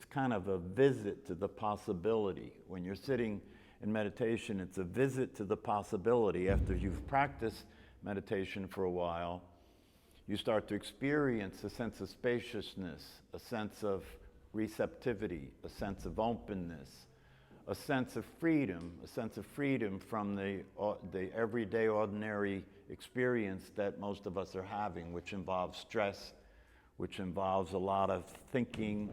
it's kind of a visit to the possibility. When you're sitting in meditation, it's a visit to the possibility. After you've practiced meditation for a while, you start to experience a sense of spaciousness, a sense of receptivity, a sense of openness, a sense of freedom from the everyday, ordinary experience that most of us are having, which involves stress, which involves a lot of thinking,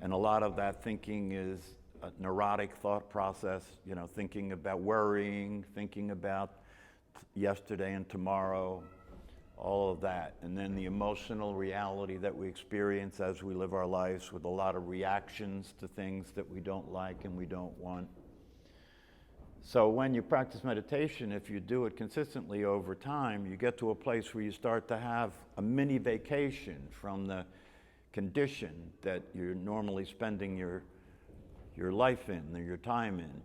and a lot of that thinking is a neurotic thought process, thinking about worrying, thinking about yesterday and tomorrow, all of that. And then the emotional reality that we experience as we live our lives with a lot of reactions to things that we don't like and we don't want. So when you practice meditation, if you do it consistently over time, you get to a place where you start to have a mini vacation from the condition that you're normally spending your life in, or your time in.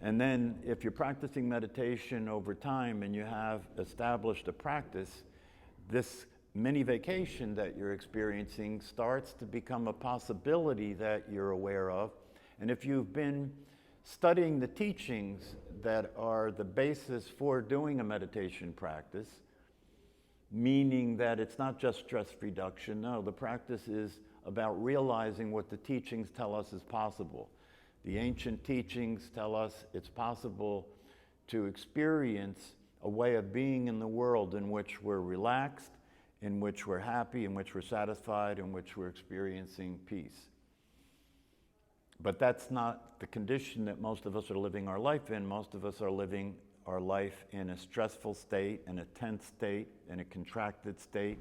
And then if you're practicing meditation over time and you have established a practice, this mini vacation that you're experiencing starts to become a possibility that you're aware of. And if you've been studying the teachings that are the basis for doing a meditation practice, meaning that it's not just stress reduction, no, the practice is about realizing what the teachings tell us is possible. The ancient teachings tell us it's possible to experience a way of being in the world in which we're relaxed, in which we're happy, in which we're satisfied, in which we're experiencing peace. But that's not the condition that most of us are living our life in. Most of us are living our life in a stressful state, in a tense state, in a contracted state.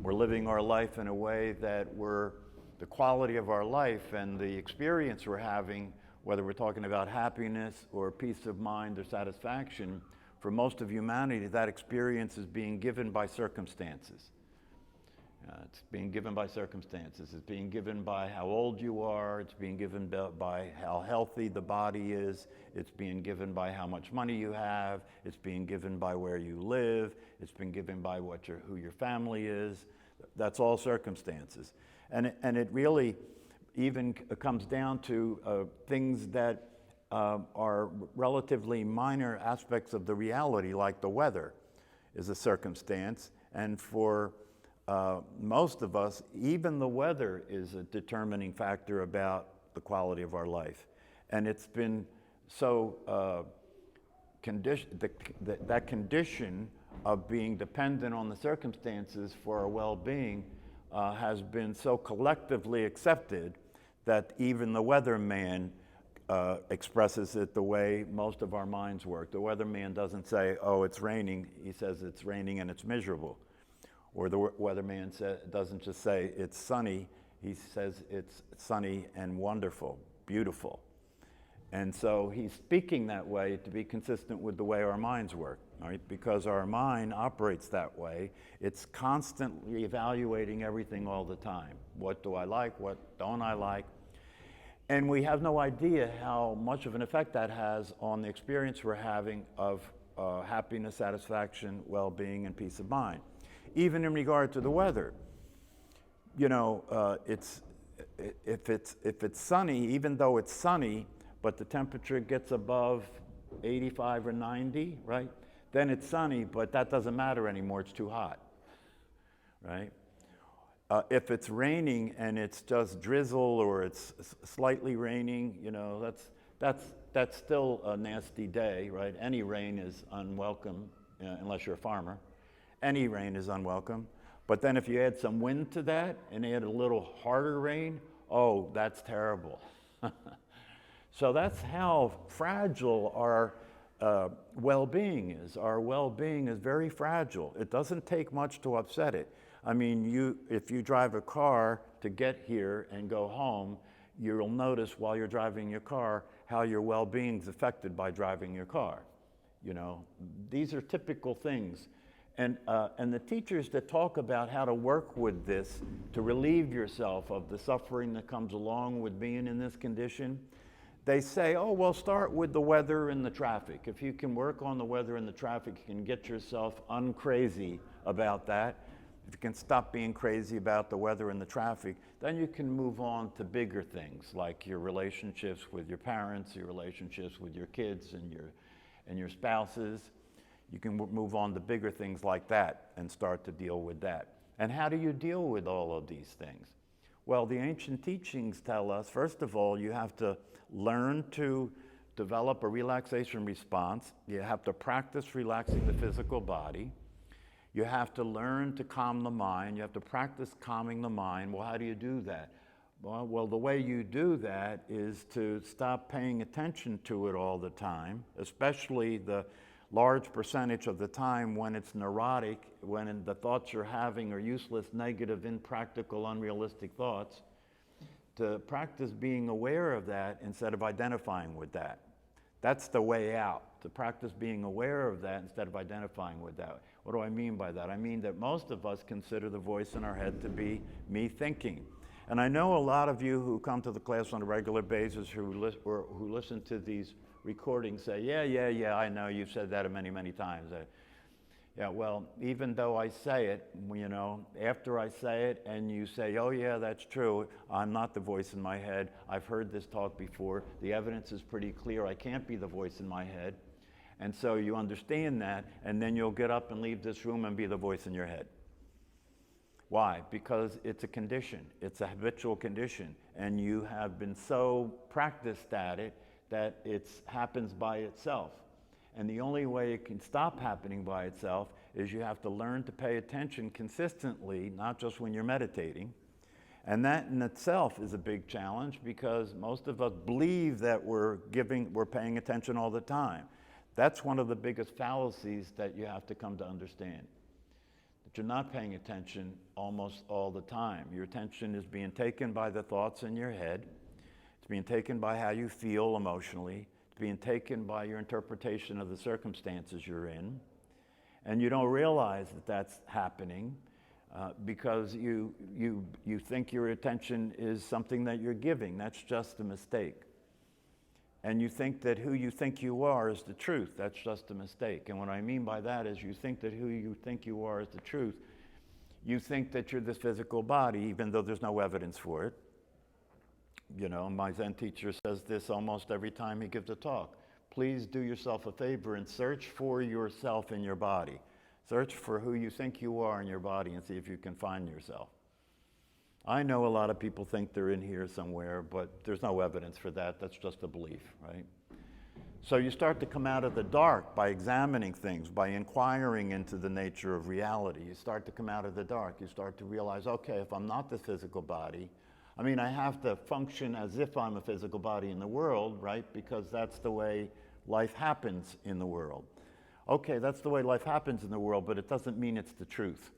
We're living our life in a way that the quality of our life and the experience we're having, whether we're talking about happiness or peace of mind or satisfaction, for most of humanity, that experience is being given by circumstances. It's being given by circumstances. It's being given by how old you are. It's being given by how healthy the body is. It's being given by how much money you have. It's being given by where you live. It's been given by who your family is. That's all circumstances. And it really even comes down to things that are relatively minor aspects of the reality, like the weather is a circumstance. And for most of us, even the weather is a determining factor about the quality of our life. And it's been so that condition of being dependent on the circumstances for our well-being has been so collectively accepted that even the weatherman expresses it the way most of our minds work. The weatherman doesn't say, oh, it's raining. He says it's raining and it's miserable. Or the weatherman doesn't just say it's sunny. He says it's sunny and wonderful, beautiful. And so he's speaking that way to be consistent with the way our minds work, right? Because our mind operates that way. It's constantly evaluating everything all the time. What do I like? What don't I like? And we have no idea how much of an effect that has on the experience we're having of happiness, satisfaction, well-being, and peace of mind. Even in regard to the weather, if it's sunny, even though it's sunny, but the temperature gets above 85 or 90, right? Then it's sunny, but that doesn't matter anymore. It's too hot, right? If it's raining and it's just drizzle or it's slightly raining, that's still a nasty day, right? Any rain is unwelcome, unless you're a farmer. Any rain is unwelcome. But then if you add some wind to that and add a little harder rain, oh, that's terrible. So that's how fragile our well-being is. Our well-being is very fragile. It doesn't take much to upset it. I mean, if you drive a car to get here and go home, you'll notice while you're driving your car how your well-being is affected by driving your car. These are typical things. And the teachers that talk about how to work with this to relieve yourself of the suffering that comes along with being in this condition, they say, oh, well, start with the weather and the traffic. If you can work on the weather and the traffic, you can get yourself uncrazy about that. you can stop being crazy about the weather and the traffic, then you can move on to bigger things like your relationships with your parents, your relationships with your kids and your spouses. You can move on to bigger things like that and start to deal with that. And how do you deal with all of these things? Well, the ancient teachings tell us, first of all, you have to learn to develop a relaxation response. You have to practice relaxing the physical body. You have to learn to calm the mind. You have to practice calming the mind. Well, how do you do that? Well, the way you do that is to stop paying attention to it all the time, especially the large percentage of the time when it's neurotic, when the thoughts you're having are useless, negative, impractical, unrealistic thoughts, to practice being aware of that instead of identifying with that. That's the way out, to practice being aware of that instead of identifying with that. What do I mean by that? I mean that most of us consider the voice in our head to be me thinking. And I know a lot of you who come to the class on a regular basis who listen to these recordings say, yeah, I know, you've said that many, many times. Yeah, well, even though I say it, you know, after I say it and you say, oh yeah, that's true, I'm not the voice in my head, I've heard this talk before, the evidence is pretty clear, I can't be the voice in my head. And so you understand that, and then you'll get up and leave this room and be the voice in your head. Why? Because it's a condition, it's a habitual condition, and you have been so practiced at it that it happens by itself. And the only way it can stop happening by itself is you have to learn to pay attention consistently, not just when you're meditating. And that in itself is a big challenge because most of us believe that we're paying attention all the time. That's one of the biggest fallacies that you have to come to understand. That you're not paying attention almost all the time. Your attention is being taken by the thoughts in your head. It's being taken by how you feel emotionally. It's being taken by your interpretation of the circumstances you're in. And you don't realize that that's happening because you think your attention is something that you're giving. That's just a mistake. And you think that who you think you are is the truth. That's just a mistake. And what I mean by that is you think that who you think you are is the truth. You think that you're this physical body, even though there's no evidence for it. You know, my Zen teacher says this almost every time he gives a talk. Please do yourself a favor and search for yourself in your body. Search for who you think you are in your body and see if you can find yourself. I know a lot of people think they're in here somewhere, but there's no evidence for that. That's just a belief, right? So you start to come out of the dark by examining things, by inquiring into the nature of reality. You start to come out of the dark. You start to realize, okay, if I'm not the physical body, I mean, I have to function as if I'm a physical body in the world, right? Because that's the way life happens in the world. Okay, that's the way life happens in the world, but it doesn't mean it's the truth.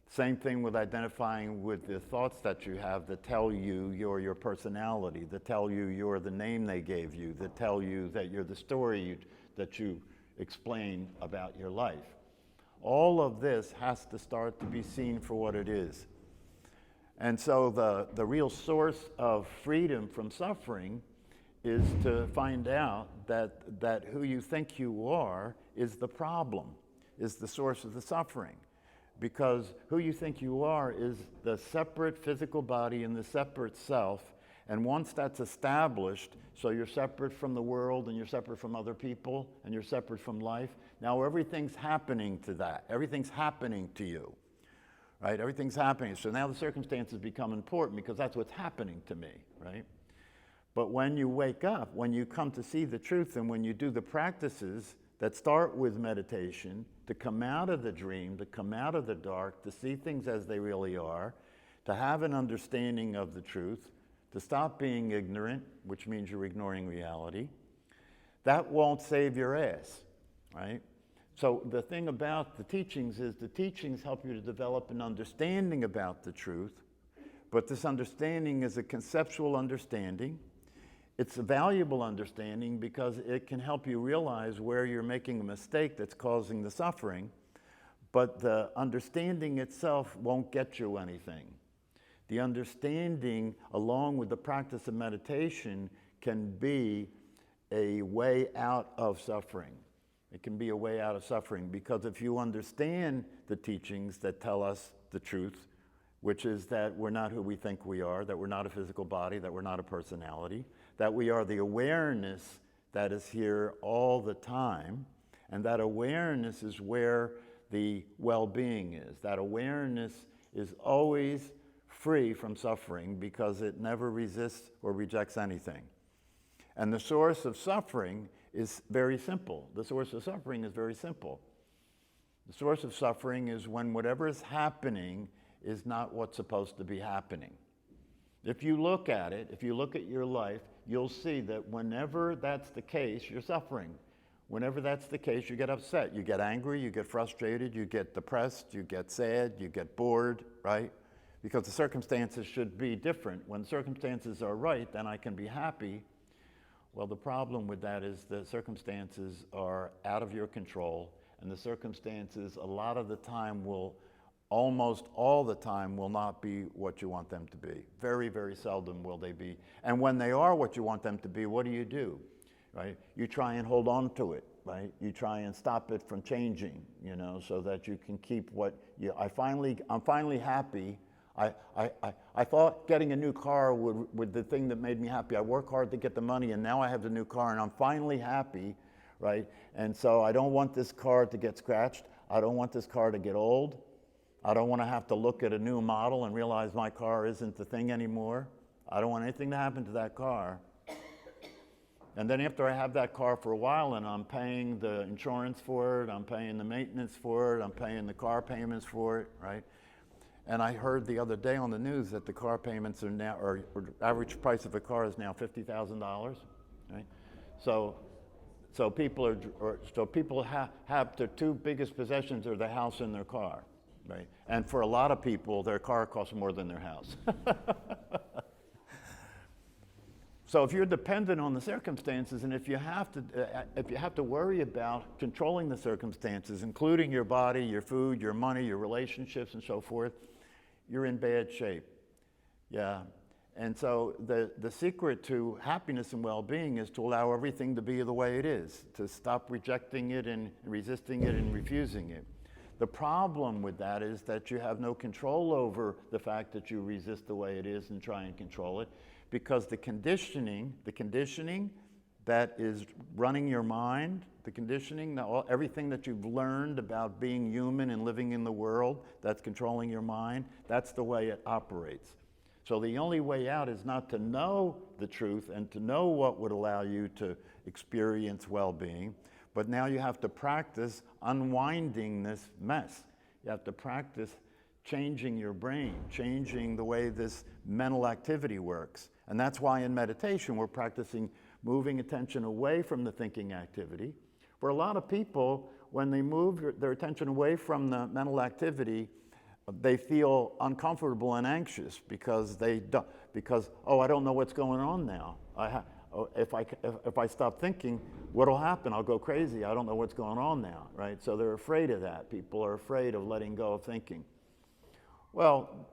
Same thing with identifying with the thoughts that you have that tell you you're your personality, that tell you you're the name they gave you, that tell you that you're the story that you explain about your life. All of this has to start to be seen for what it is. And so the real source of freedom from suffering is to find out that who you think you are is the problem, is the source of the suffering. Because who you think you are is the separate physical body and the separate self. And once that's established, so you're separate from the world and you're separate from other people and you're separate from life, now everything's happening to that. Everything's happening to you, right? Everything's happening. So now the circumstances become important because that's what's happening to me, right? But when you wake up, when you come to see the truth and when you do the practices that start with meditation, to come out of the dream, to come out of the dark, to see things as they really are, to have an understanding of the truth, to stop being ignorant, which means you're ignoring reality, that won't save your ass, right? So the thing about the teachings is the teachings help you to develop an understanding about the truth, but this understanding is a conceptual understanding. It's a valuable understanding because it can help you realize where you're making a mistake that's causing the suffering, but the understanding itself won't get you anything. The understanding, along with the practice of meditation, can be a way out of suffering. It can be a way out of suffering because if you understand the teachings that tell us the truth, which is that we're not who we think we are, that we're not a physical body, that we're not a personality, that we are the awareness that is here all the time, and that awareness is where the well-being is. That awareness is always free from suffering because it never resists or rejects anything. And the source of suffering is very simple. The source of suffering is very simple. The source of suffering is when whatever is happening is not what's supposed to be happening. If you look at it, if you look at your life, you'll see that whenever that's the case, you're suffering. Whenever that's the case, you get upset, you get angry, you get frustrated, you get depressed, you get sad, you get bored, right? Because the circumstances should be different. When circumstances are right, then I can be happy. Well, the problem with that is the circumstances are out of your control, and the circumstances a lot of the time will, almost all the time, will not be what you want them to be. Very, very seldom will they be. And when they are what you want them to be, what do? Right? You try and hold on to it, right? You try and stop it from changing, you know, so that you can keep what you, I'm finally happy. I thought getting a new car would the thing that made me happy. I work hard to get the money, and now I have the new car, and I'm finally happy, right? And so I don't want this car to get scratched. I don't want this car to get old. I don't want to have to look at a new model and realize my car isn't the thing anymore. I don't want anything to happen to that car. And then after I have that car for a while and I'm paying the insurance for it, I'm paying the maintenance for it, I'm paying the car payments for it, right? And I heard the other day on the news that the car payments are now, or average price of a car is now $50,000, right? So people have their two biggest possessions are their house and their car, right? And for a lot of people, their car costs more than their house. So if you're dependent on the circumstances, and if you have to worry about controlling the circumstances, including your body, your food, your money, your relationships, and so forth, you're in bad shape. Yeah. And so the secret to happiness and well-being is to allow everything to be the way it is, to stop rejecting it and resisting it and refusing it. The problem with that is that you have no control over the fact that you resist the way it is and try and control it, because the conditioning that is running your mind, the conditioning, everything that you've learned about being human and living in the world that's controlling your mind, that's the way it operates. So the only way out is not to know the truth and to know what would allow you to experience well-being, but now you have to practice unwinding this mess. You have to practice changing your brain, changing the way this mental activity works. And that's why in meditation we're practicing moving attention away from the thinking activity. For a lot of people, when they move their attention away from the mental activity, they feel uncomfortable and anxious because I don't know what's going on now. If I stop thinking, what'll happen? I'll go crazy. I don't know what's going on now, right? So they're afraid of that. People are afraid of letting go of thinking. Well,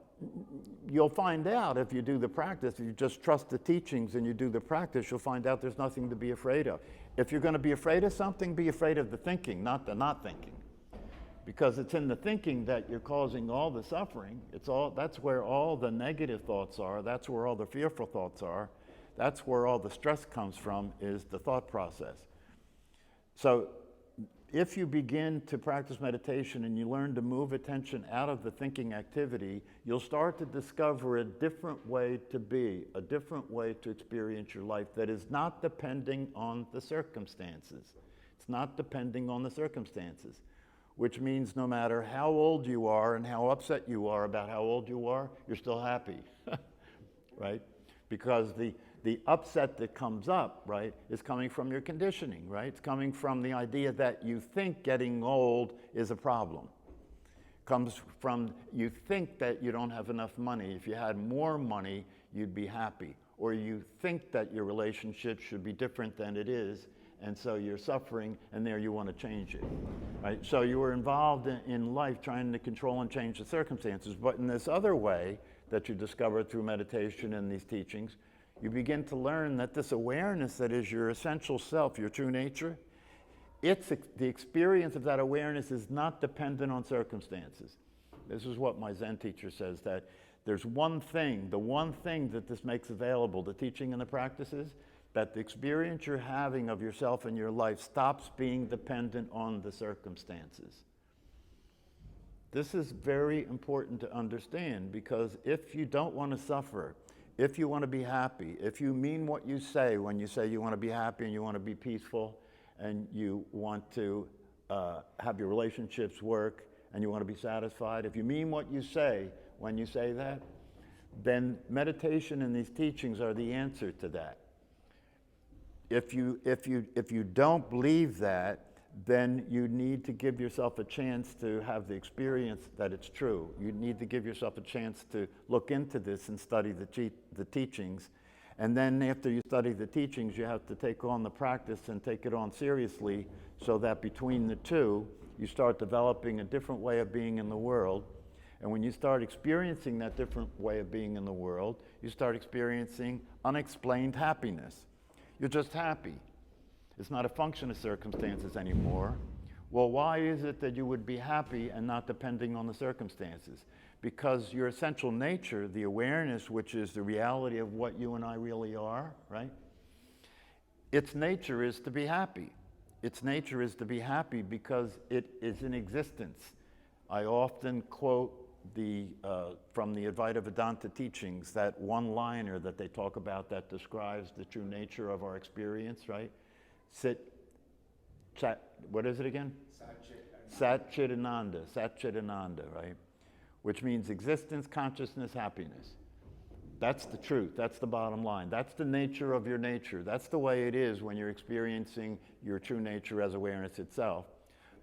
you'll find out if you do the practice, if you just trust the teachings and you do the practice, you'll find out there's nothing to be afraid of. If you're going to be afraid of something, be afraid of the thinking, not the not thinking. Because it's in the thinking that you're causing all the suffering. That's where all the negative thoughts are. That's where all the fearful thoughts are. That's where all the stress comes from, is the thought process. So if you begin to practice meditation and you learn to move attention out of the thinking activity, you'll start to discover a different way to be, a different way to experience your life that is not depending on the circumstances. It's not depending on the circumstances, which means no matter how old you are and how upset you are about how old you are, you're still happy, right? Because the upset that comes up, right, is coming from your conditioning, right? It's coming from the idea that you think getting old is a problem. Comes from you think that you don't have enough money. If you had more money, you'd be happy. Or you think that your relationship should be different than it is, and so you're suffering, and there you want to change it, right? So you were involved in life trying to control and change the circumstances. But in this other way that you discover through meditation and these teachings, you begin to learn that this awareness that is your essential self, your true nature, the experience of that awareness is not dependent on circumstances. This is what my Zen teacher says, that there's one thing, the one thing that this makes available, the teaching and the practices, that the experience you're having of yourself and your life stops being dependent on the circumstances. This is very important to understand, because if you don't want to suffer, if you want to be happy, if you mean what you say when you say you want to be happy and you want to be peaceful and you want to have your relationships work and you want to be satisfied, if you mean what you say when you say that, then meditation and these teachings are the answer to that. If you don't believe that, then you need to give yourself a chance to have the experience that it's true. You need to give yourself a chance to look into this and study the teachings. And then after you study the teachings, you have to take on the practice and take it on seriously, so that between the two, you start developing a different way of being in the world. And when you start experiencing that different way of being in the world, you start experiencing unexplained happiness. You're just happy. It's not a function of circumstances anymore. Well, why is it that you would be happy and not depending on the circumstances? Because your essential nature, the awareness, which is the reality of what you and I really are, right? Its nature is to be happy. Its nature is to be happy because it is in existence. I often quote from the Advaita Vedanta teachings, that one-liner that they talk about that describes the true nature of our experience, right? What is it again? Satchitananda, right? Which means existence, consciousness, happiness. That's the truth. That's the bottom line. That's the nature of your nature. That's the way it is when you're experiencing your true nature as awareness itself.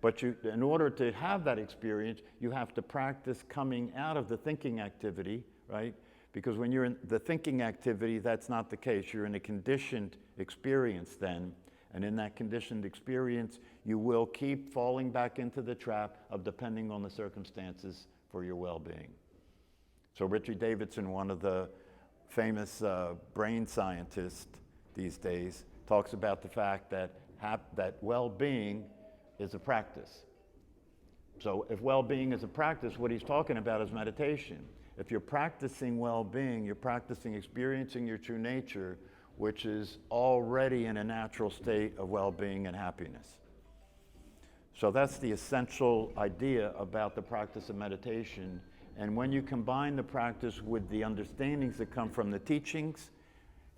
But in order to have that experience, you have to practice coming out of the thinking activity, right? Because when you're in the thinking activity, that's not the case. You're in a conditioned experience then. And in that conditioned experience, you will keep falling back into the trap of depending on the circumstances for your well-being. So Richard Davidson, one of the famous brain scientists these days, talks about the fact that well-being is a practice. So if well-being is a practice, what he's talking about is meditation. If you're practicing well-being, you're practicing experiencing your true nature, which is already in a natural state of well-being and happiness. So that's the essential idea about the practice of meditation. And when you combine the practice with the understandings that come from the teachings,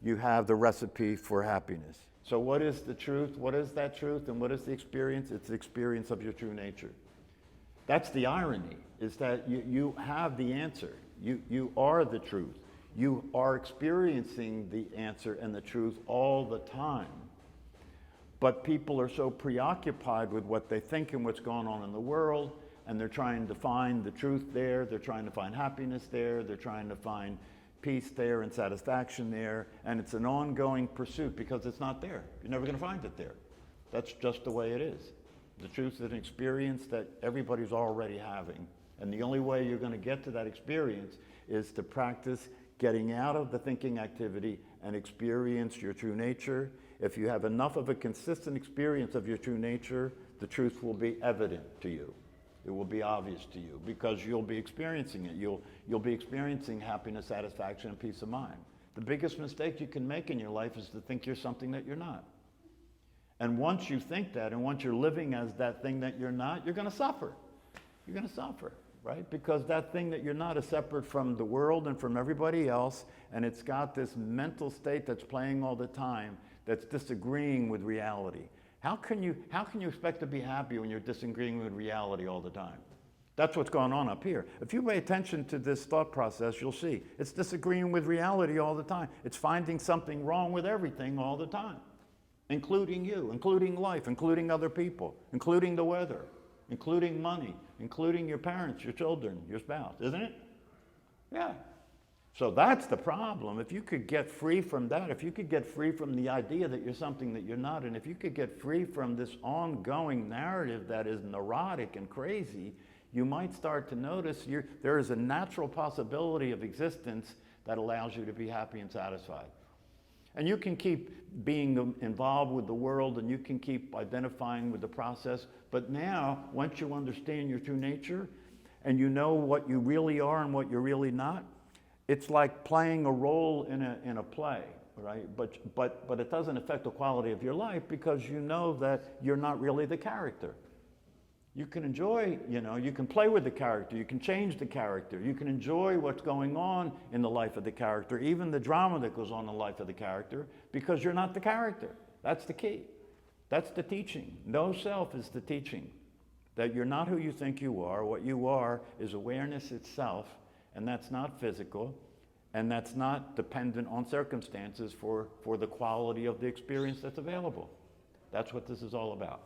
you have the recipe for happiness. So what is the truth? What is that truth? And what is the experience? It's the experience of your true nature. That's the irony, is that you have the answer. You are the truth. You are experiencing the answer and the truth all the time. But people are so preoccupied with what they think and what's going on in the world, and they're trying to find the truth there, they're trying to find happiness there, they're trying to find peace there and satisfaction there, and it's an ongoing pursuit because it's not there. You're never going to find it there. That's just the way it is. The truth is an experience that everybody's already having, and the only way you're going to get to that experience is to practice getting out of the thinking activity and experience your true nature. If you have enough of a consistent experience of your true nature, the truth will be evident to you. It will be obvious to you because you'll be experiencing it. You'll be experiencing happiness, satisfaction, and peace of mind. The biggest mistake you can make in your life is to think you're something that you're not. And once you think that, and once you're living as that thing that you're not, you're going to suffer. You're going to suffer. Right? Because that thing that you're not is separate from the world and from everybody else, and it's got this mental state that's playing all the time that's disagreeing with reality. How can you expect to be happy when you're disagreeing with reality all the time? That's what's going on up here. If you pay attention to this thought process, you'll see it's disagreeing with reality all the time. It's finding something wrong with everything all the time, including you, including life, including other people, including the weather, including money, including your parents, your children, your spouse, isn't it? Yeah. So that's the problem. If you could get free from that, if you could get free from the idea that you're something that you're not, and if you could get free from this ongoing narrative that is neurotic and crazy, you might start to notice there is a natural possibility of existence that allows you to be happy and satisfied. And you can keep being involved with the world and you can keep identifying with the process. But now, once you understand your true nature and you know what you really are and what you're really not, it's like playing a role in a play, right? But it doesn't affect the quality of your life because you know that you're not really the character. You can enjoy, you can play with the character, you can change the character, you can enjoy what's going on in the life of the character, even the drama that goes on in the life of the character, because you're not the character. That's the key. That's the teaching. No self is the teaching. That you're not who you think you are. What you are is awareness itself, and that's not physical, and that's not dependent on circumstances for the quality of the experience that's available. That's what this is all about.